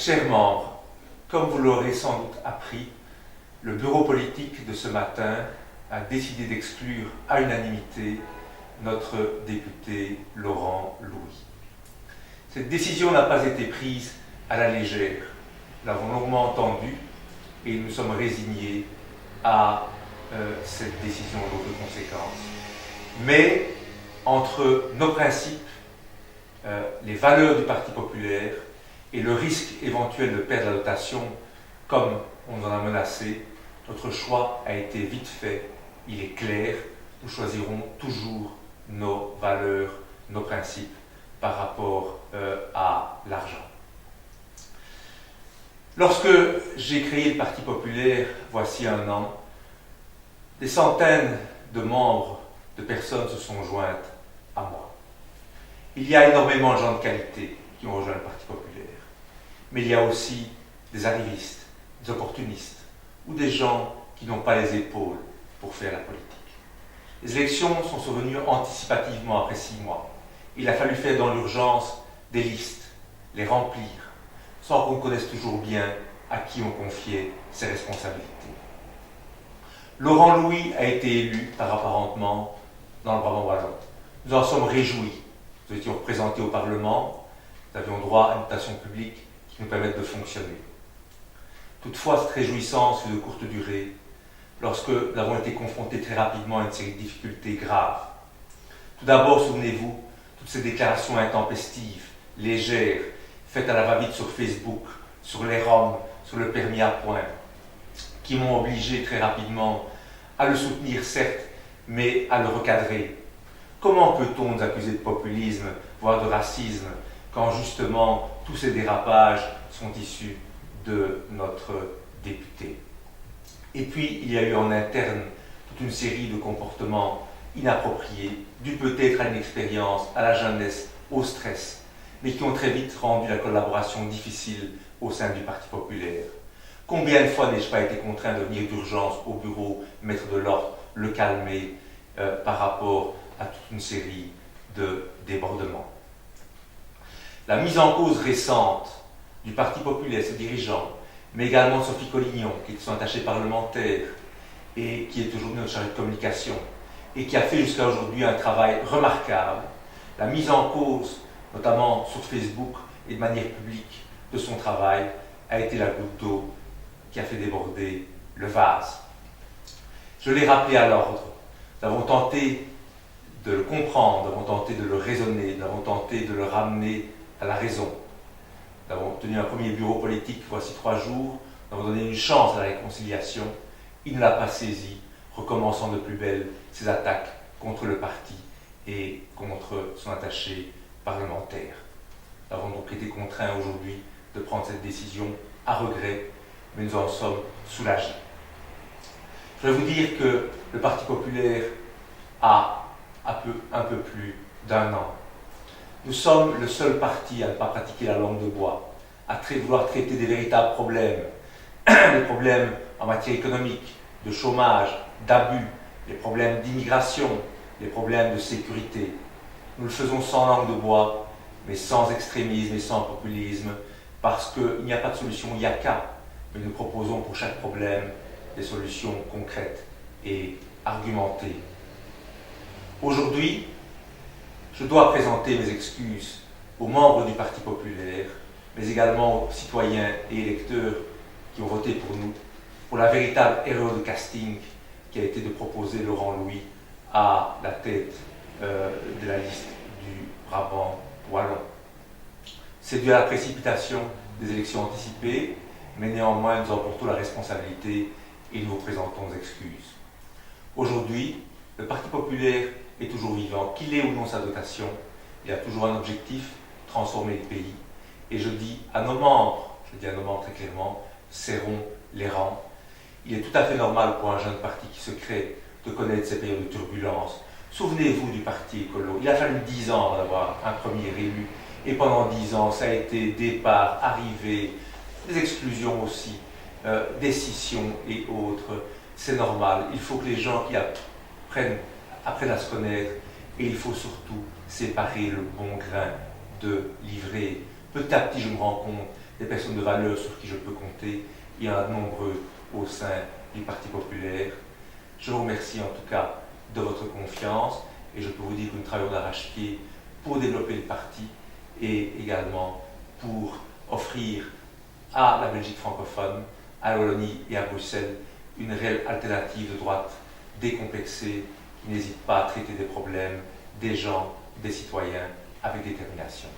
Chers membres, comme vous l'aurez sans doute appris, le bureau politique de ce matin a décidé d'exclure à l'unanimité notre député Laurent Louis. Cette décision n'a pas été prise à la légère. Nous l'avons longuement entendue et nous sommes résignés à cette décision lourde de conséquences. Mais entre nos principes, les valeurs du Parti populaire et le risque éventuel de perdre la dotation, comme on nous en a menacé, notre choix a été vite fait, il est clair, nous choisirons toujours nos valeurs, nos principes par rapport à l'argent. Lorsque j'ai créé le Parti populaire, voici un an, des centaines de membres, de personnes se sont jointes à moi. Il y a énormément de gens de qualité qui ont rejoint le Parti populaire, mais il y a aussi des arrivistes, des opportunistes, ou des gens qui n'ont pas les épaules pour faire la politique. Les élections sont survenues anticipativement après 6 mois. Il a fallu faire dans l'urgence des listes, les remplir, sans qu'on connaisse toujours bien à qui on confiait ses responsabilités. Laurent Louis a été élu par apparentement dans le Brabant wallon. Nous en sommes réjouis. Nous étions représentés au Parlement, nous avions droit à une dotation publique qui nous permette de fonctionner. Toutefois, cette réjouissance fut de courte durée, lorsque nous avons été confrontés très rapidement à une série de difficultés graves. Tout d'abord, souvenez-vous, toutes ces déclarations intempestives, légères, faites à la va-vite sur Facebook, sur les Roms, sur le permis à points, qui m'ont obligé très rapidement à le soutenir, certes, mais à le recadrer. Comment peut-on nous accuser de populisme, voire de racisme, quand justement tous ces dérapages sont issus de notre député? Et puis, il y a eu en interne toute une série de comportements inappropriés, dus peut-être à l'inexpérience, à la jeunesse, au stress, mais qui ont très vite rendu la collaboration difficile au sein du Parti populaire. Combien de fois n'ai-je pas été contraint de venir d'urgence au bureau, mettre de l'ordre, le calmer par rapport à toute une série de débordements. La mise en cause récente du Parti populaire, ses dirigeants, mais également Sophie Collignon, qui est son attachée parlementaire et qui est aujourd'hui notre chargée de communication, et qui a fait jusqu'à aujourd'hui un travail remarquable. La mise en cause, notamment sur Facebook et de manière publique, de son travail, a été la goutte d'eau qui a fait déborder le vase. Je l'ai rappelé à l'ordre. Nous avons tenté de le comprendre, nous avons tenté de le raisonner, nous avons tenté de le ramener à la raison. Nous avons tenu un premier bureau politique voici 3 jours, nous avons donné une chance à la réconciliation. Il ne l'a pas saisi, recommençant de plus belle ses attaques contre le parti et contre son attaché parlementaire. Nous avons donc été contraints aujourd'hui de prendre cette décision à regret, mais nous en sommes soulagés. Je vais vous dire que le Parti populaire a un peu plus d'1 an. Nous sommes le seul parti à ne pas pratiquer la langue de bois, à vouloir traiter des véritables problèmes, les problèmes en matière économique, de chômage, d'abus, les problèmes d'immigration, les problèmes de sécurité. Nous le faisons sans langue de bois, mais sans extrémisme et sans populisme, parce qu'il n'y a pas de solution, il n'y a qu'à. Mais nous proposons pour chaque problème des solutions concrètes et argumentées. Aujourd'hui, je dois présenter mes excuses aux membres du Parti populaire, mais également aux citoyens et électeurs qui ont voté pour nous, pour la véritable erreur de casting qui a été de proposer Laurent Louis à la tête de la liste du Brabant wallon. C'est dû à la précipitation des élections anticipées, mais néanmoins nous en portons la responsabilité et nous vous présentons nos excuses. Aujourd'hui, le Parti populaire est toujours vivant, qu'il ait ou non sa dotation, il a toujours un objectif, transformer le pays. Et je dis à nos membres très clairement, serrons les rangs. Il est tout à fait normal pour un jeune parti qui se crée de connaître ces périodes de turbulence. Souvenez-vous du Parti écolo, il a fallu 10 ans d'avoir un premier élu, et pendant 10 ans, ça a été départ, arrivée, des exclusions aussi, des scissions et autres. C'est normal, il faut que les gens qui apprennent à se connaître, et il faut surtout séparer le bon grain de l'ivraie. Petit à petit, je me rends compte des personnes de valeur sur qui je peux compter, et un nombreux au sein du Parti populaire. Je vous remercie en tout cas de votre confiance et je peux vous dire que nous travaillons d'arrache-pied pour développer le parti et également pour offrir à la Belgique francophone, à la Wallonie et à Bruxelles une réelle alternative de droite décomplexée qui n'hésite pas à traiter des problèmes des gens, des citoyens avec détermination.